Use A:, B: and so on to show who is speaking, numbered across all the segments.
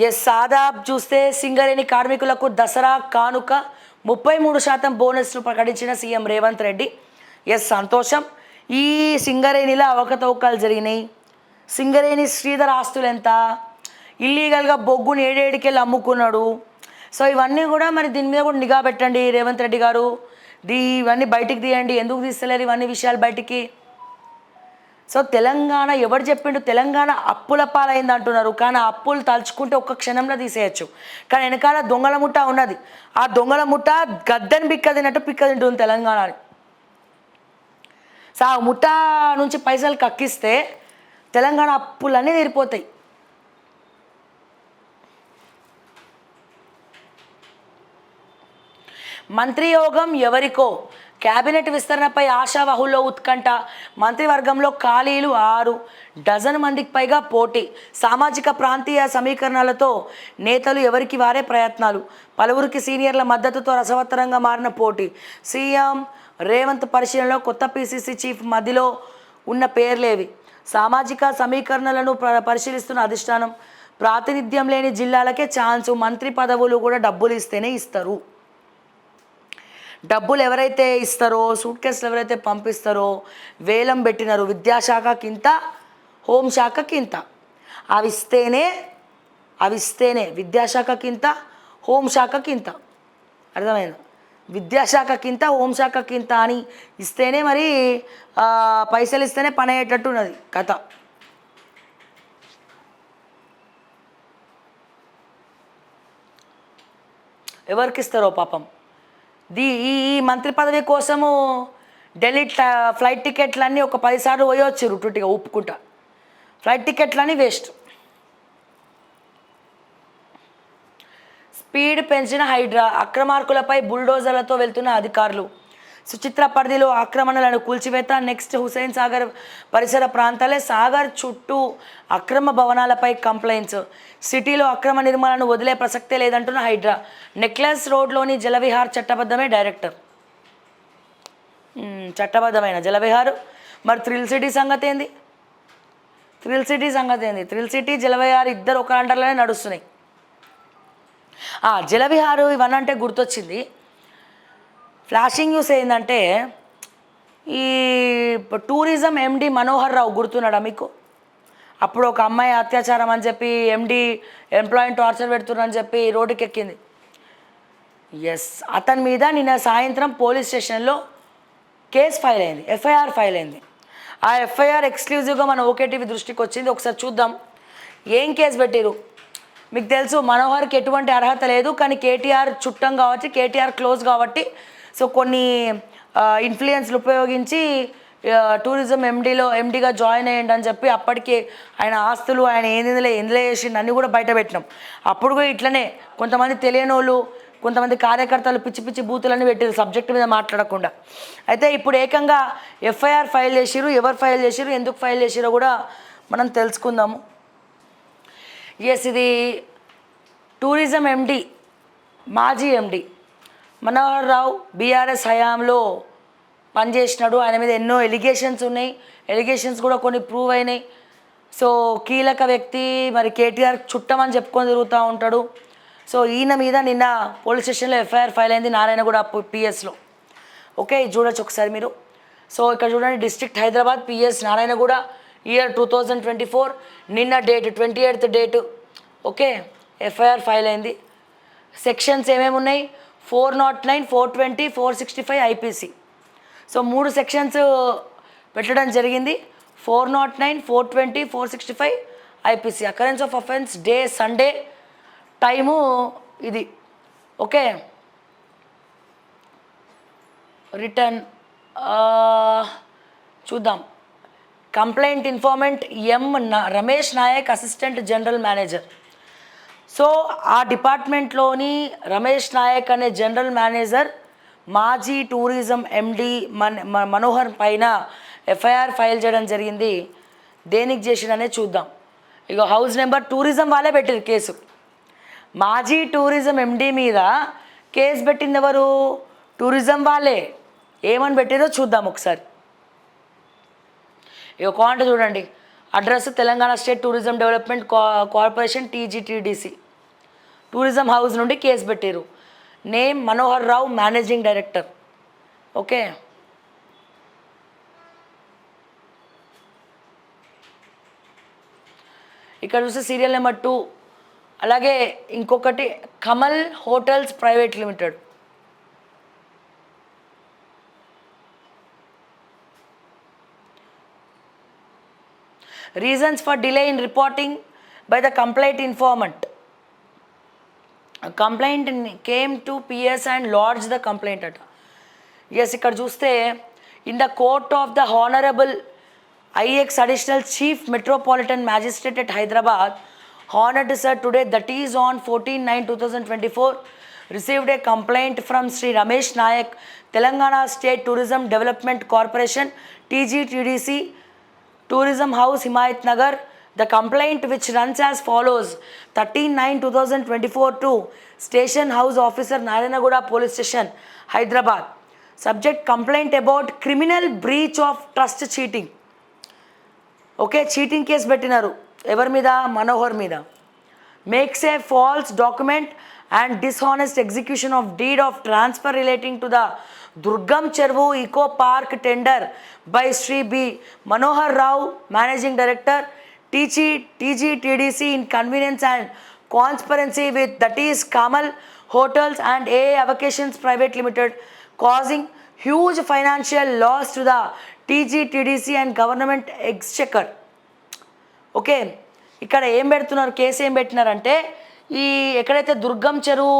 A: Yes Shadab చూస్తే సింగరేణి కార్మికులకు దసరా కానుక 33% బోనస్ను ప్రకటించిన సీఎం రేవంత్ రెడ్డి. ఎస్ సంతోషం. ఈ సింగరేణిలో అవకతవకలు జరిగినాయి. సింగరేణి శ్రీధర్ ఆస్తులు ఎంత, ఇల్లీగల్గా బొగ్గుని ఏడేడికెళ్ళి అమ్ముకున్నాడు. సో ఇవన్నీ కూడా మరి దీని మీద కూడా నిఘా పెట్టండి రేవంత్ రెడ్డి గారు. ఇవన్నీ బయటికి తీయండి. ఎందుకు తీస్తలేరు ఇవన్నీ విషయాలు బయటికి? సో తెలంగాణ ఎవరు చెప్పిండు తెలంగాణ అప్పుల పాలైంది అంటున్నారు. కానీ అప్పులు తలుచుకుంటే ఒక్క క్షణంలో తీసేయచ్చు. కానీ వెనకాల దొంగల ముఠా ఉన్నది. ఆ దొంగల ముఠా గద్దెని పిక్కదినట్టు పిక్కదింటుంది తెలంగాణని. సో ఆ ముఠా నుంచి పైసలు కక్కిస్తే తెలంగాణ అప్పులన్నీ తీరిపోతాయి. మంత్రి యోగం ఎవరికో, కేబినెట్ విస్తరణపై ఆశావహుల్లో ఉత్కంఠ. మంత్రివర్గంలో ఖాళీలు 6, డజన్ మందికి పైగా పోటీ. సామాజిక ప్రాంతీయ సమీకరణలతో నేతలు ఎవరికి వారే ప్రయత్నాలు. పలువురికి సీనియర్ల మద్దతుతో రసవత్తరంగా మారిన పోటీ. సీఎం రేవంత్ పరిశీలనలో కొత్త పీసీసీ చీఫ్ మధ్యలో ఉన్న పేర్లేవి? సామాజిక సమీకరణలను పరిశీలిస్తున్న అధిష్టానం. ప్రాతినిధ్యం లేని జిల్లాలకే ఛాన్సు. మంత్రి పదవులు కూడా డబ్బులు ఇస్తేనే ఇస్తారు. డబ్బులు ఎవరైతే ఇస్తారో, సూట్ కేసులు ఎవరైతే పంపిస్తారో వేలం పెట్టినారు. విద్యాశాఖకి ఇంత, హోంశాఖకి ఇంత. అవి ఇస్తేనే విద్యాశాఖకి ఇంత, హోంశాఖకి ఇంత. అర్థమైందా? విద్యాశాఖకి ఇంత, హోంశాఖకి ఇంత అని ఇస్తేనే మరి పైసలు ఇస్తేనే పని అయ్యేటట్టు ఉన్నది కథ. ఎవరికి ఇస్తారో పాపం. ఈ మంత్రి పదవి కోసము ఢిల్లీ ఫ్లైట్ టికెట్లన్నీ ఒక 10 సార్లు పోయొచ్చారు టుట్టిగా ఒప్పుకుంటా. Flight టికెట్లన్నీ waste. స్పీడ్ పెంచిన హైడ్రా. అక్రమార్కులపై బుల్డోజర్లతో వెళ్తున్న అధికారులు. సుచిత్ర పరిధిలో ఆక్రమణలను కూల్చివేత. నెక్స్ట్ హుసేన్ సాగర్ పరిసర ప్రాంతాలే. సాగర్ చుట్టూ అక్రమ భవనాలపై కంప్లైంట్స్. సిటీలో అక్రమ నిర్మాణాలను వదిలే ప్రసక్తే లేదంటున్న హైడ్రా. నెక్లెస్ రోడ్లోని జలవిహార్ చట్టబద్ధమే డైరెక్టర్. చట్టబద్ధమైన జలవిహార్. మరి థ్రిల్ సిటీ సంగతి ఏంది? థ్రిల్ సిటీ జలవిహార్ ఇద్దరు ఒక అండర్లోనే నడుస్తున్నాయి. జలవిహారు ఇవన్నంటే గుర్తొచ్చింది. ఫ్లాషింగ్ న్యూస్ ఏంటంటే ఈ టూరిజం ఎండి మనోహర్ రావు గుర్తున్నాడా మీకు? అప్పుడు ఒక అమ్మాయి అత్యాచారం అని చెప్పి ఎండి ఎంప్లాయీని టార్చర్ పెడుతున్నారని చెప్పి రోడ్డుకి ఎక్కింది. ఎస్, అతని మీద నిన్న సాయంత్రం పోలీస్ స్టేషన్లో కేసు ఫైల్ అయింది, ఎఫ్ఐఆర్ ఫైల్ అయింది. ఆ ఎఫ్ఐఆర్ ఎక్స్క్లూజివ్గా మన ఓకేటీవీ దృష్టికి వచ్చింది. ఒకసారి చూద్దాం ఏం కేసు పెట్టిరు. మీకు తెలుసు మనోహర్కి ఎటువంటి అర్హత లేదు, కానీ కేటీఆర్ చుట్టం కాబట్టి, కేటీఆర్ క్లోజ్ కాబట్టి సో కొన్ని ఇన్ఫ్లుయెన్స్లు ఉపయోగించి టూరిజం ఎండీగా జాయిన్ అయ్యండి అని చెప్పి అప్పటికి ఆయన ఆస్తులు, ఆయన ఎందులో చేసిండు అన్నీ కూడా బయట పెట్టినాం. అప్పుడు కూడా ఇట్లనే కొంతమంది తెలియని వాళ్ళు, కొంతమంది కార్యకర్తలు పిచ్చి పిచ్చి బూతులన్నీ పెట్టారు సబ్జెక్టు మీద మాట్లాడకుండా. అయితే ఇప్పుడు ఏకంగా ఎఫ్ఐఆర్ ఫైల్ చేసిరు. ఎవరు ఫైల్ చేసిరు, ఎందుకు ఫైల్ చేసిరో కూడా మనం తెలుసుకుందాము. ఎస్, ఇది టూరిజం ఎండి, మాజీ ఎండి మనోహర్ రావు బీఆర్ఎస్ హయాంలో పనిచేసినాడు. ఆయన మీద ఎన్నో ఎలిగేషన్స్ ఉన్నాయి. ఎలిగేషన్స్ కూడా కొన్ని ప్రూవ్ అయినాయి. సో కీలక వ్యక్తి, మరి కేటీఆర్ చుట్టమని చెప్పుకొని తిరుగుతూ ఉంటాడు. సో ఈయన మీద నిన్న పోలీస్ స్టేషన్లో ఎఫ్ఐఆర్ ఫైల్ అయింది, నారాయణగూడ పిఎస్లో. ఓకే, ఇది చూడొచ్చు ఒకసారి మీరు. సో ఇక్కడ చూడండి, district Hyderabad, PS Narayanguda, year 2024, నిన్న date 28th date. Okay, FIR file అయింది. సెక్షన్స్ ఏమేమి ఉన్నాయి? 409, 420, 465 ఐపీసీ. సో 3 సెక్షన్స్ పెట్టడం జరిగింది. 409, 420, 465 IPC. Occurrence of offence day Sunday, time ఇది. ఓకే, రిటర్న్ చూద్దాం. Complaint informant Ramesh Nayak, assistant general manager. So ఆ డిపార్ట్మెంట్లోని రమేష్ నాయక్ అనే జనరల్ మేనేజర్ మాజీ టూరిజం ఎండి మనోహర్ పైన ఎఫ్ఐఆర్ ఫైల్ చేయడం జరిగింది. దేనికి చేసిందనే చూద్దాం. ఇక హౌస్ నెంబర్ టూరిజం వాళ్ళే పెట్టారు కేసు. మాజీ టూరిజం ఎండి మీద కేసు పెట్టింది ఎవరు? టూరిజం వాళ్ళే. ఏమని పెట్టారో చూద్దాం ఒకసారి. ఇక కాంట చూడండి, address Telangana state tourism development corporation, TGTDC. Tourism house నుండి కేసు పెట్టారు. Name Manohar Rao, managing director. Okay, ఇక్కడ చూస్తే సీరియల్ నెంబర్ 2. అలాగే ఇంకొకటి Kamal hotels private limited. Reasons for delay in reporting by the complaint informant. Complaint came to PS and lodge the complaint అట. Yes, ఇక్కడ చూస్తే in the court of the honourable IX Additional Chief Metropolitan Magistrate at Hyderabad, honored sir today, that is on 14/9/2024, received a complaint from Sri Ramesh Nayak, Telangana State Tourism Development Corporation, TGTDC, Tourism House, Himayat Nagar. The complaint, which runs as follows: 13/9/2024 to Station House Officer, Narayanaguda Police Station, Hyderabad. Subject: complaint about criminal breach of trust cheating. Okay, cheating case పెట్టినారు. ఎవరి మీద? మనోహర్ మీద. Makes a false document and dishonest execution of deed of transfer relating to the Durgam Cheruvu eco park tender by Shri B Manohar Rao, managing director, TGTDC in convenience and conspiracy with, that is Kamal Hotels and AA Vacations Private Limited, causing huge financial loss to the TGTDC and government exchequer. Okay, ఇక్కడ ఏం పెడుతున్నారు, case ఏం పెట్టినారంటే, ఈ ఎక్కడైతే దుర్గం చెరువు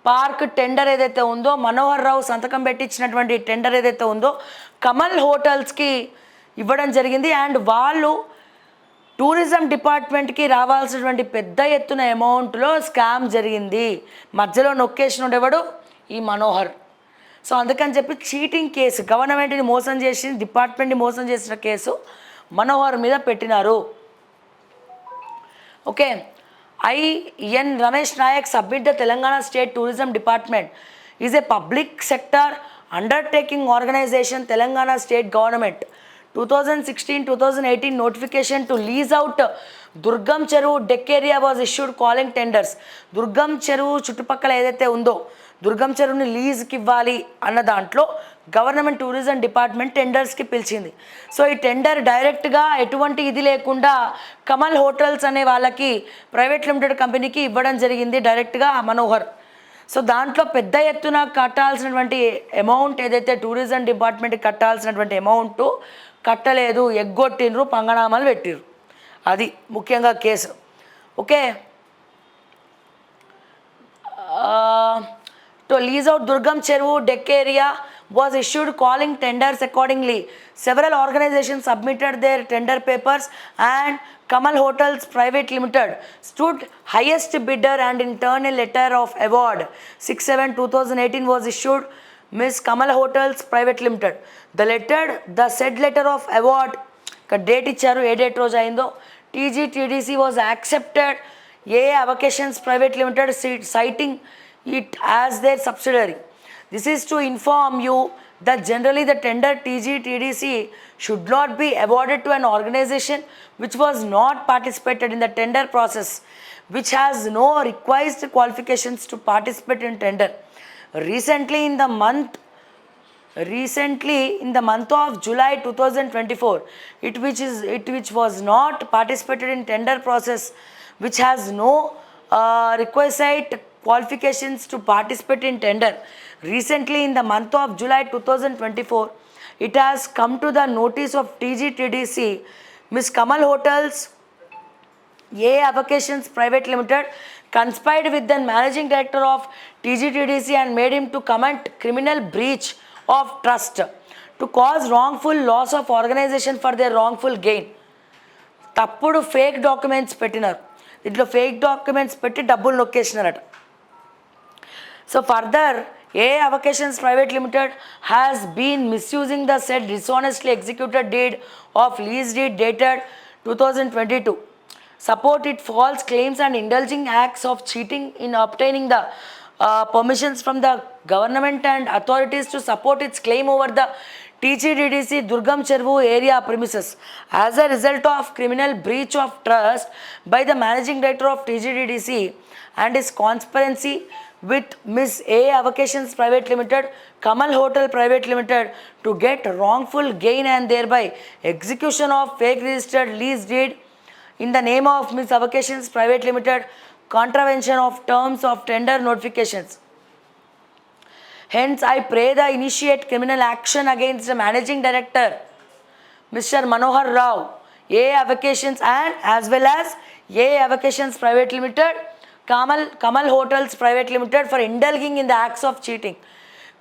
A: park tender ఏదైతే ఉందో, మనోహర్ రావు సంతకం పెట్టించినటువంటి టెండర్ ఏదైతే ఉందో కమల్ హోటల్స్కి ఇవ్వడం జరిగింది. అండ్ వాళ్ళు టూరిజం డిపార్ట్మెంట్కి రావాల్సినటువంటి పెద్ద ఎత్తున అమౌంట్లో స్కామ్ జరిగింది. మధ్యలో నొక్కేసిన ఉండేవాడు ఈ మనోహర్. సో అందుకని చెప్పి చీటింగ్ కేసు, గవర్నమెంట్ని మోసం చేసి డిపార్ట్మెంట్ని మోసం చేసిన కేసు మనోహర్ మీద పెట్టినారు. Okay, IN Ramesh Nayak submit the Telangana State Tourism Department is a public sector undertaking organization, Telangana State Government. 2016-2018 notification to lease out Durgam Cheruvu deck area was issued calling tenders. Durgam Cheruvu చుట్టుపక్కల ఏదైతే ఉందో దుర్గం చెరువుని లీజ్కి ఇవ్వాలి అన్న దాంట్లో గవర్నమెంట్ టూరిజం డిపార్ట్మెంట్ టెండర్స్కి పిలిచింది. So ఈ tender డైరెక్ట్గా ఎటువంటి ఇది లేకుండా కమల్ హోటల్స్ అనే వాళ్ళకి ప్రైవేట్ లిమిటెడ్ కంపెనీకి ఇవ్వడం జరిగింది డైరెక్ట్గా మనోహర్. సో దాంట్లో పెద్ద ఎత్తున కట్టాల్సినటువంటి అమౌంట్ ఏదైతే టూరిజం డిపార్ట్మెంట్కి కట్టాల్సినటువంటి అమౌంట్ కట్టలేదు, ఎగ్గొట్టినరు, పంగనామాలు పెట్టిరు. అది ముఖ్యంగా case. Okay, to lease out Durgam Cheruvu deck area was issued calling tenders accordingly. Several organizations submitted their tender papers and Kamal Hotels Private Limited stood highest bidder, and in turn a letter of award 6/7/2018 was issued Miss Kamal Hotels Private Limited. The said letter of award date ఇచ్చారు, ఏ date రోజు అయిందో. TGTDC was accepted AA Vacations Private Limited, citing it as their subsidiary. This is to inform you that generally the tender TGTDC should not be awarded to an organization which was not participated in the tender process, which has no required qualifications to participate in tender. Recently in the month of July 2024, which was not participated in tender process, which has no requisite qualifications to participate in tender. Recently in the month of July 2024, it has come to the notice of TGTDC, Miss Kamal Hotels, AA Vacations Private Limited conspired with the managing director of TGTDC and made him to commit criminal breach of trust to cause wrongful loss of organization for their wrongful gain. తప్పుడు fake documents పెట్టినారు, దీంట్లో fake documents పెట్టి డబ్బులు నొక్కేసినారట. So further AA Vacations Private Limited has been misusing the said dishonestly executed deed of lease deed dated 2022. Support it false claims and indulging acts of cheating in obtaining the permissions from the government and authorities to support its claim over the TGDDC Durgam Chervu area premises as a result of criminal breach of trust by the managing director of TGDDC and his conspiracy with Miss A Vacations Private Limited, Kamal Hotel Private Limited to get wrongful gain and thereby execution of fake registered lease deed in the name of Miss Vacations Private Limited, contravention of terms of tender notifications. Hence, I pray the initiate criminal action against the managing director, Mr. Manohar Rao, A Vacations and as well as A Vacations Private Limited, Kamal Hotels Private Limited for indulging in the acts of cheating,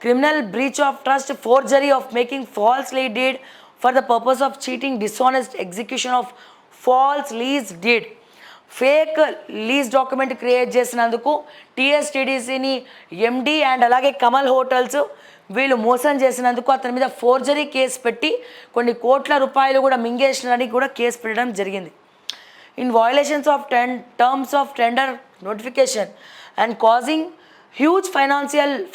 A: criminal breach of trust, forgery of making false lease deed for the purpose of cheating, dishonest execution of false lease deed, fake lease document create చేసినందుకు టీఎస్టీడీసీని MD and అలాగే Kamal hotels వీళ్ళు మోసం చేసినందుకు అతని మీద forgery case పెట్టి కొన్ని కోట్ల రూపాయలు కూడా మింగేసినని కూడా కేసు పెట్టడం జరిగింది. In violations of terms of tender notification and causing huge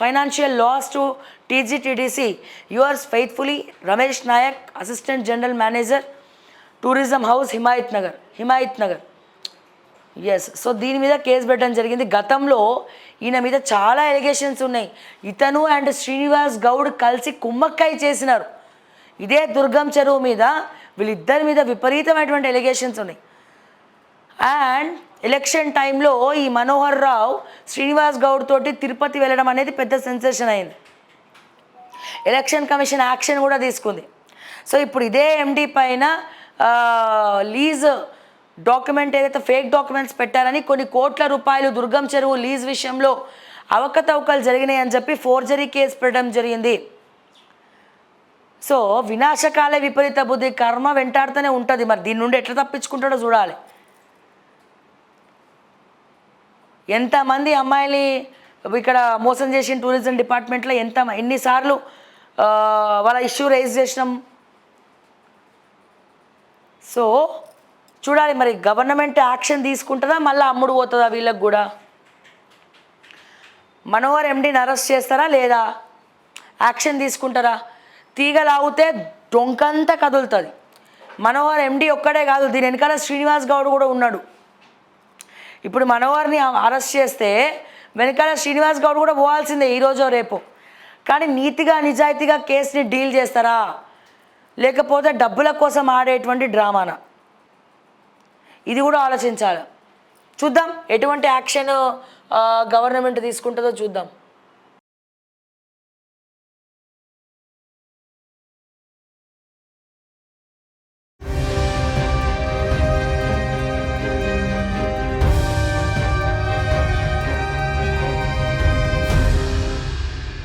A: financial loss to TGTDC, yours faithfully Ramesh Nayak, assistant general manager, tourism house, Himayatnagar. Yes, so దీని మీద కేసు పెట్టడం జరిగింది. గతంలో ఈయన మీద చాలా ఎలిగేషన్స్ ఉన్నాయి. ఇతను అండ్ శ్రీనివాస్ గౌడ్ కలిసి కుమ్మక్కాయ చేసినారు. ఇదే దుర్గం చెరువు మీద వీళ్ళిద్దరి మీద విపరీతమైనటువంటి ఎలిగేషన్స్ ఉన్నాయి. అండ్ ఎలక్షన్ టైంలో ఈ మనోహర్ రావు శ్రీనివాస్ గౌడ్ తోటి తిరుపతి వెళ్ళడం అనేది పెద్ద సెన్సేషన్ అయింది. ఎలక్షన్ కమిషన్ యాక్షన్ కూడా తీసుకుంది. సో ఇప్పుడు ఇదే ఎండి పైన లీజ్ డాక్యుమెంట్ ఏదైతే ఫేక్ డాక్యుమెంట్స్ పెట్టారని కొన్ని కోట్ల రూపాయలు దుర్గం చెరువు లీజ్ విషయంలో అవకతవకలు జరిగినాయని చెప్పి ఫోర్జరీ కేసు పెట్టడం జరిగింది. సో వినాశకాలే విపరీత బుద్ధి, కర్మ వెంటాడుతూనే ఉంటుంది. మరి దీని నుండి ఎట్లా తప్పించుకుంటాడో చూడాలి. ఎంతమంది అమ్మాయిని ఇక్కడ మోసం చేసిన టూరిజం డిపార్ట్మెంట్లో ఎన్నిసార్లు వాళ్ళ ఇష్యూ రైజ్ చేసినాం. సో చూడాలి మరి గవర్నమెంట్ యాక్షన్ తీసుకుంటుందా, మళ్ళీ అమ్ముడు పోతుందా వీళ్ళకి కూడా. మనోహర్ ఎండిని అరెస్ట్ చేస్తారా లేదా, యాక్షన్ తీసుకుంటారా? తీగ లాగితే డొంకంతా కదులుతుంది. మనోహర్ ఎండి ఒక్కడే కాదు, దీని వెనకాల శ్రీనివాస్ గౌడ్ కూడా ఉన్నాడు. ఇప్పుడు మనోహర్ని అరెస్ట్ చేస్తే వెనకాల శ్రీనివాస్ గౌడ్ కూడా పోవాల్సిందే ఈరోజో రేపు. కానీ నీతిగా నిజాయితీగా కేసుని డీల్ చేస్తారా, లేకపోతే డబ్బుల కోసం ఆడేటువంటి డ్రామానా, ఇది కూడా ఆలోచించాలి. చూద్దాం ఎటువంటి యాక్షన్ గవర్నమెంట్ తీసుకుంటుందో చూద్దాం.